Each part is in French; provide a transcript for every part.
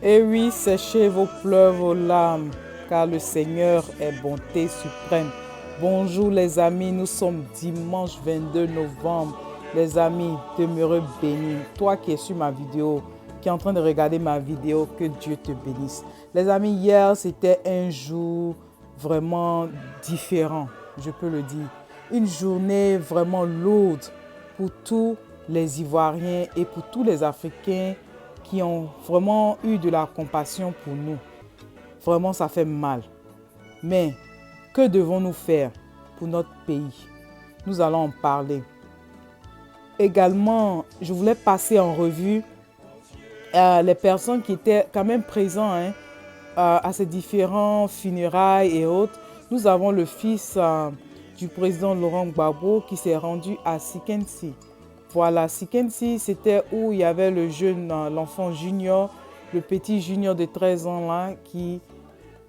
Et oui, séchez vos pleurs, vos larmes, car le Seigneur est bonté suprême. Bonjour les amis, nous sommes dimanche 22 novembre. Les amis, demeurez bénis. Toi qui es sur ma vidéo, qui est en train de regarder ma vidéo, que Dieu te bénisse. Les amis, hier, c'était un jour vraiment différent, je peux le dire. Une journée vraiment lourde pour tous les Ivoiriens et pour tous les Africains qui ont vraiment eu de la compassion pour nous. Vraiment, ça fait mal. Mais que devons-nous faire pour notre pays? Nous allons en parler. Également, je voulais passer en revue les personnes qui étaient quand même présentes à ces différents funérailles et autres. Nous avons le fils du président Laurent Gbagbo qui s'est rendu à Sikensi. Voilà, Sikensi, c'était où il y avait le jeune, l'enfant junior, le petit junior de 13 ans là, qui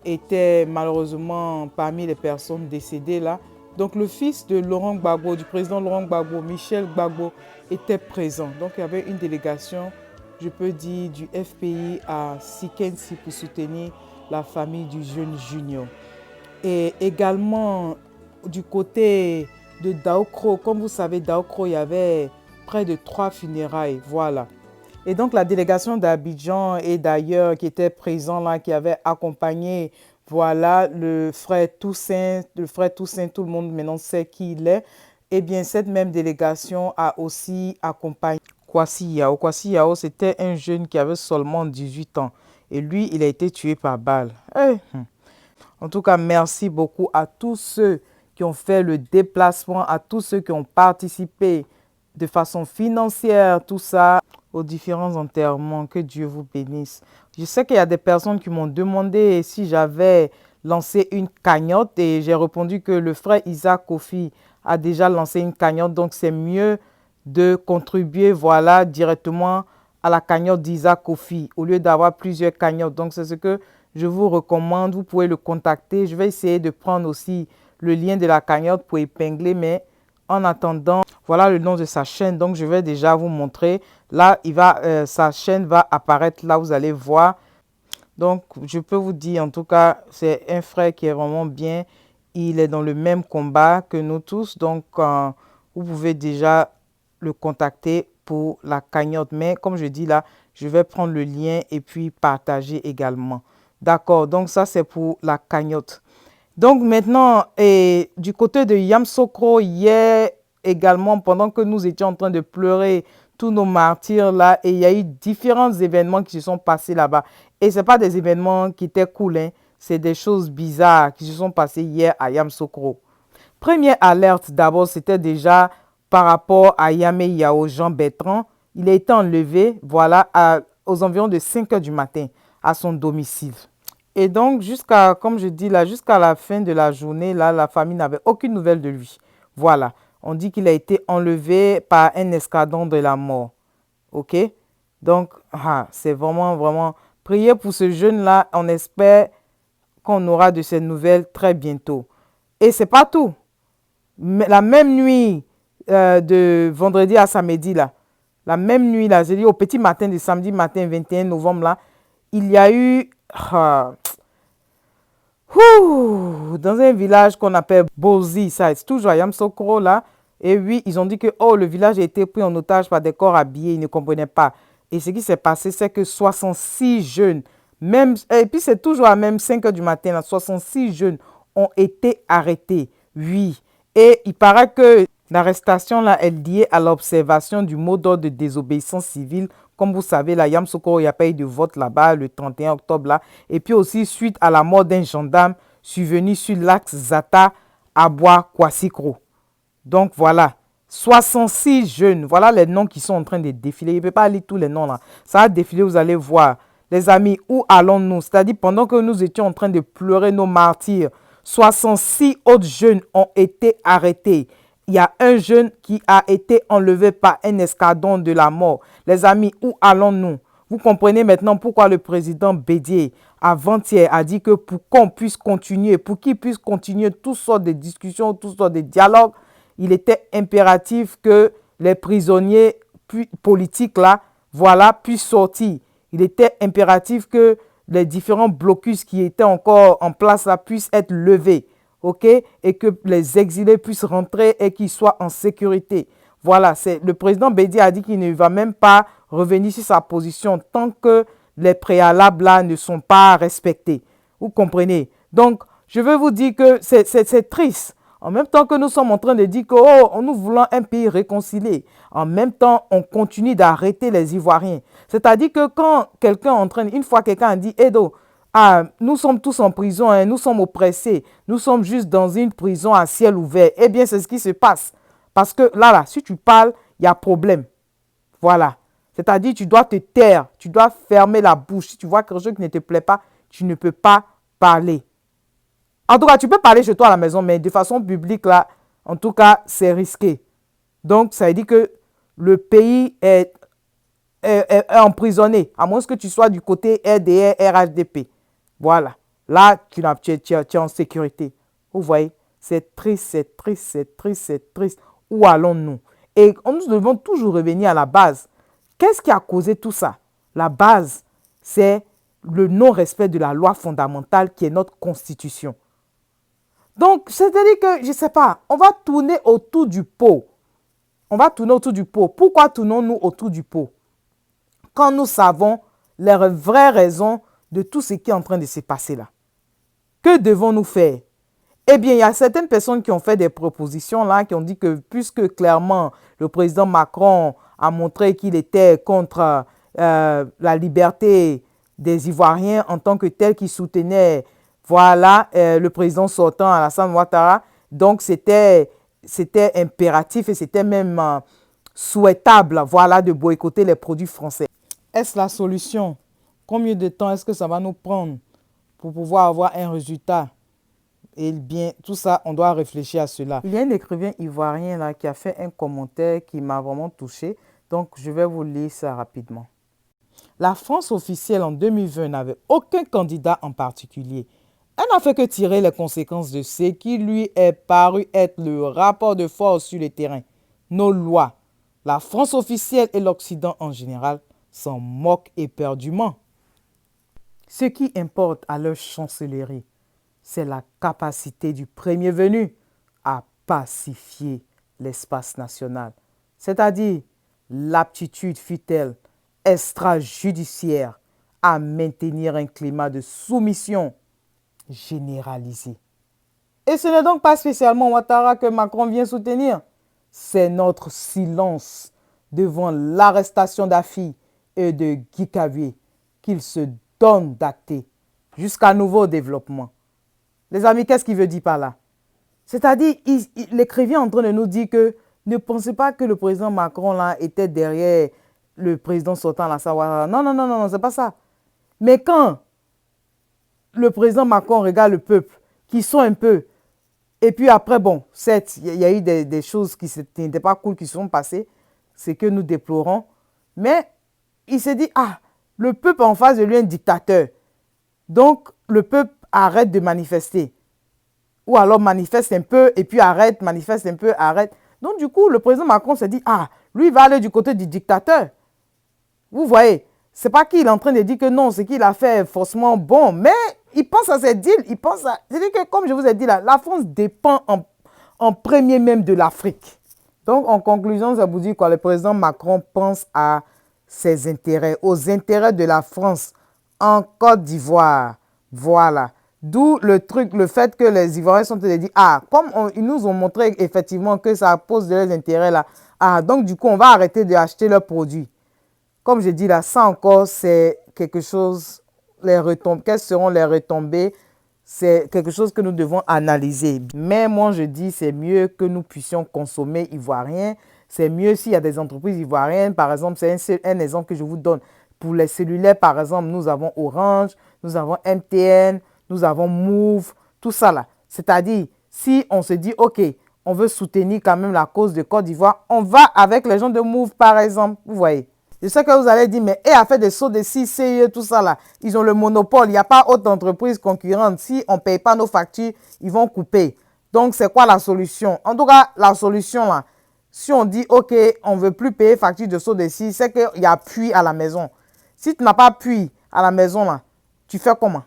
était malheureusement parmi les personnes décédées là. Donc le fils de Laurent Gbagbo, du président Laurent Gbagbo, Michel Gbagbo, était présent. Donc il y avait une délégation, je peux dire, du FPI à Sikensi pour soutenir la famille du jeune junior. Et également du côté de Daokro, comme vous savez, Daokro, il y avait près de 3 funérailles, voilà. Et donc la délégation d'Abidjan et d'ailleurs qui était présent là, qui avait accompagné, voilà, le frère Toussaint, tout le monde maintenant sait qui il est. Eh bien, cette même délégation a aussi accompagné Kwasi Yao. Kwasi Yao, c'était un jeune qui avait seulement 18 ans. Et lui, il a été tué par balle. En tout cas, merci beaucoup à tous ceux qui ont fait le déplacement, à tous ceux qui ont participé de façon financière, tout ça, aux différents enterrements. Que Dieu vous bénisse. Je sais qu'il y a des personnes qui m'ont demandé si j'avais lancé une cagnotte et j'ai répondu que le frère Isaac Kofi a déjà lancé une cagnotte, donc c'est mieux de contribuer, voilà, directement à la cagnotte d'Isaac Kofi au lieu d'avoir plusieurs cagnottes. Donc c'est ce que je vous recommande, vous pouvez le contacter. Je vais essayer de prendre aussi le lien de la cagnotte pour épingler, mais en attendant, voilà le nom de sa chaîne. Donc, je vais déjà vous montrer. Là, sa chaîne va apparaître. Là, vous allez voir. Donc, je peux vous dire, en tout cas, c'est un frère qui est vraiment bien. Il est dans le même combat que nous tous. Donc, vous pouvez déjà le contacter pour la cagnotte. Mais comme je dis là, je vais prendre le lien et puis partager également. D'accord, donc ça c'est pour la cagnotte. Donc maintenant, du côté de Yamoussoukro, hier également, pendant que nous étions en train de pleurer tous nos martyrs là, et il y a eu différents événements qui se sont passés là-bas. Et ce n'est pas des événements qui étaient cool, hein, c'est des choses bizarres qui se sont passées hier à Yamoussoukro. Première alerte d'abord, c'était déjà par rapport à Yamé Yao Jean Bertrand. Il a été enlevé, voilà, aux environs de 5 heures du matin à son domicile. Et donc, comme je dis là, jusqu'à la fin de la journée, là, la famille n'avait aucune nouvelle de lui. Voilà. On dit qu'il a été enlevé par un escadron de la mort. OK? Donc, c'est vraiment, vraiment... Priez pour ce jeune-là. On espère qu'on aura de ces nouvelles très bientôt. Et c'est pas tout. La même nuit de vendredi à samedi, là, la même nuit, là, j'ai dit au petit matin de samedi matin 21 novembre, là, il y a eu... dans un village qu'on appelle Bozi, ça c'est toujours à Yamoussoukro là. Et oui, ils ont dit que le village a été pris en otage par des corps habillés, ils ne comprenaient pas. Et ce qui s'est passé, c'est que 66 jeunes, et puis c'est toujours à même 5 heures du matin, là, 66 jeunes ont été arrêtés. Oui. Et il paraît que l'arrestation là est liée à l'observation du mot d'ordre de désobéissance civile. Comme vous savez, là, Yamoussoukro, il n'y a pas eu de vote là-bas le 31 octobre là. Et puis aussi suite à la mort d'un gendarme survenu sur l'axe Zata Aboua Kwassikro. Donc voilà, 66 jeunes, voilà les noms qui sont en train de défiler. Je ne peux pas lire tous les noms là. Ça va défiler, vous allez voir. Les amis, où allons-nous? C'est-à-dire pendant que nous étions en train de pleurer nos martyrs, 66 autres jeunes ont été arrêtés. Il y a un jeune qui a été enlevé par un escadron de la mort. Les amis, où allons-nous? Vous comprenez maintenant pourquoi le président Bédié, avant-hier, a dit que pour qu'on puisse continuer, pour qu'il puisse continuer toutes sortes de discussions, toutes sortes de dialogues, il était impératif que les prisonniers politiques là, voilà, puissent sortir. Il était impératif que les différents blocus qui étaient encore en place là puissent être levés, ok, et que les exilés puissent rentrer et qu'ils soient en sécurité. Voilà, le président Bédi a dit qu'il ne va même pas revenir sur sa position tant que les préalables là ne sont pas respectés. Vous comprenez? Donc, je veux vous dire que c'est triste. En même temps que nous sommes en train de dire que nous voulons un pays réconcilié, en même temps, on continue d'arrêter les Ivoiriens. C'est-à-dire que quand quelqu'un entraîne, une fois quelqu'un a dit, Edo, nous sommes tous en prison, hein, nous sommes oppressés, nous sommes juste dans une prison à ciel ouvert. Eh bien, c'est ce qui se passe. Parce que là, si tu parles, il y a problème. Voilà. C'est-à-dire, tu dois te taire, tu dois fermer la bouche. Si tu vois quelque chose qui ne te plaît pas, tu ne peux pas parler. En tout cas, tu peux parler chez toi à la maison, mais de façon publique, là, en tout cas, c'est risqué. Donc, ça veut dire que le pays est emprisonné, à moins que tu sois du côté RDR, RHDP. Voilà. Là, tu es en sécurité. Vous voyez, c'est triste, c'est triste, c'est triste, c'est triste. Où allons-nous? Et nous devons toujours revenir à la base. Qu'est-ce qui a causé tout ça? La base, c'est le non-respect de la loi fondamentale qui est notre constitution. Donc, c'est-à-dire que, je ne sais pas, on va tourner autour du pot. On va tourner autour du pot. Pourquoi tournons-nous autour du pot? Quand nous savons les vraies raisons de tout ce qui est en train de se passer là. Que devons-nous faire? Eh bien, il y a certaines personnes qui ont fait des propositions là, qui ont dit que puisque clairement le président Macron a montré qu'il était contre la liberté des Ivoiriens en tant que tel, qui soutenait voilà, le président sortant Alassane Ouattara, donc c'était impératif et c'était même souhaitable voilà, de boycotter les produits français. Est-ce la solution? Combien de temps est-ce que ça va nous prendre pour pouvoir avoir un résultat? Et bien, tout ça, on doit réfléchir à cela. Il y a un écrivain ivoirien là, qui a fait un commentaire qui m'a vraiment touché. Donc, je vais vous lire ça rapidement. La France officielle en 2020 n'avait aucun candidat en particulier. Elle n'a fait que tirer les conséquences de ce qui lui est paru être le rapport de force sur le terrain. Nos lois, la France officielle et l'Occident en général s'en moquent éperdument. Ce qui importe à leur chancellerie, c'est la capacité du premier venu à pacifier l'espace national, c'est-à-dire l'aptitude fut-elle extrajudiciaire à maintenir un climat de soumission généralisé. Et ce n'est donc pas spécialement Ouattara que Macron vient soutenir, c'est notre silence devant l'arrestation d'Afi et de Guy Cavier qu'il se donne d'acter jusqu'à nouveau développement. Les amis, qu'est-ce qu'il veut dire par là? C'est-à-dire, l'écrivain est en train de nous dire que ne pensez pas que le président Macron là était derrière le président sortant la Ouattara. Non, non, non, non, c'est pas ça. Mais quand le président Macron regarde le peuple, qui sont un peu, et puis après, bon, certes, il y a eu des choses qui n'étaient pas cool qui se sont passées, c'est que nous déplorons, mais il s'est dit, le peuple en face de lui est un dictateur. Donc, le peuple arrête de manifester. Ou alors manifeste un peu, et puis arrête, manifeste un peu, arrête. Donc, du coup, le président Macron s'est dit, lui, il va aller du côté du dictateur. Vous voyez, c'est pas qu'il est en train de dire que non, ce qu'il a fait est forcément bon, mais il pense à cette deal, il pense à... C'est-à-dire que, comme je vous ai dit là, la France dépend en premier même de l'Afrique. Donc, en conclusion, ça vous dit quoi? Le président Macron pense à ses intérêts, aux intérêts de la France en Côte d'Ivoire. Voilà. D'où le fait que les Ivoiriens sont dit, comme ils nous ont montré effectivement que ça pose de leurs intérêts là, donc du coup, on va arrêter d'acheter leurs produits. Comme je dis là, ça encore, c'est quelque chose, quelles seront les retombées? C'est quelque chose que nous devons analyser. Mais moi, je dis, c'est mieux que nous puissions consommer ivoirien. C'est mieux s'il y a des entreprises ivoiriennes. Par exemple, c'est un exemple que je vous donne. Pour les cellulaires, par exemple, nous avons Orange, nous avons MTN, nous avons Move, tout ça là. C'est-à-dire, si on se dit, OK, on veut soutenir quand même la cause de Côte d'Ivoire, on va avec les gens de Move, par exemple. Vous voyez. Je sais que vous allez dire, mais a fait des sauts de CICE, tout ça là. Ils ont le monopole. Il n'y a pas autre entreprise concurrente. Si on ne paye pas nos factures, ils vont couper. Donc, c'est quoi la solution? En tout cas, la solution là, si on dit, OK, on ne veut plus payer facture de saut de CICE, c'est qu'il y a pluie à la maison. Si tu n'as pas puits à la maison, là, tu fais comment?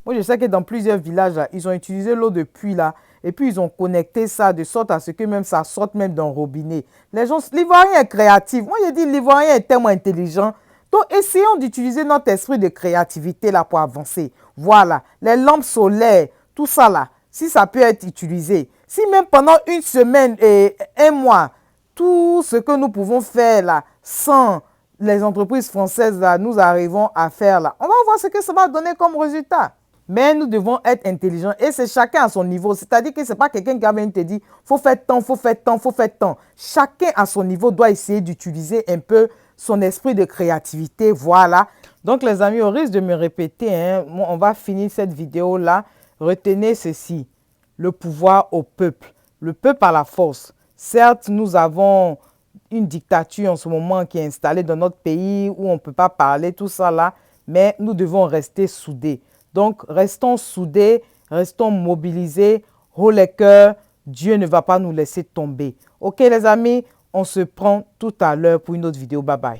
Moi, je sais que dans plusieurs villages, là, ils ont utilisé l'eau de puits, là, et puis ils ont connecté ça de sorte à ce que même ça sorte même d'un robinet. Les gens, l'Ivoirien est créatif. Moi, je dis, l'Ivoirien est tellement intelligent. Donc, essayons d'utiliser notre esprit de créativité, là, pour avancer. Voilà, les lampes solaires, tout ça, là, si ça peut être utilisé. Si même pendant une semaine et un mois, tout ce que nous pouvons faire, là, sans les entreprises françaises, là, nous arrivons à faire, là, on va voir ce que ça va donner comme résultat. Mais nous devons être intelligents et c'est chacun à son niveau. C'est-à-dire que ce n'est pas quelqu'un qui vient te dire faut faire tant, faut faire tant, faut faire tant. Chacun à son niveau doit essayer d'utiliser un peu son esprit de créativité. Voilà. Donc les amis, au risque de me répéter, hein, on va finir cette vidéo-là. Retenez ceci, le pouvoir au peuple. Le peuple a la force. Certes, nous avons une dictature en ce moment qui est installée dans notre pays où on ne peut pas parler, tout ça là, mais nous devons rester soudés. Donc, restons soudés, restons mobilisés, haut les cœurs, Dieu ne va pas nous laisser tomber. Ok les amis, on se prend tout à l'heure pour une autre vidéo. Bye bye.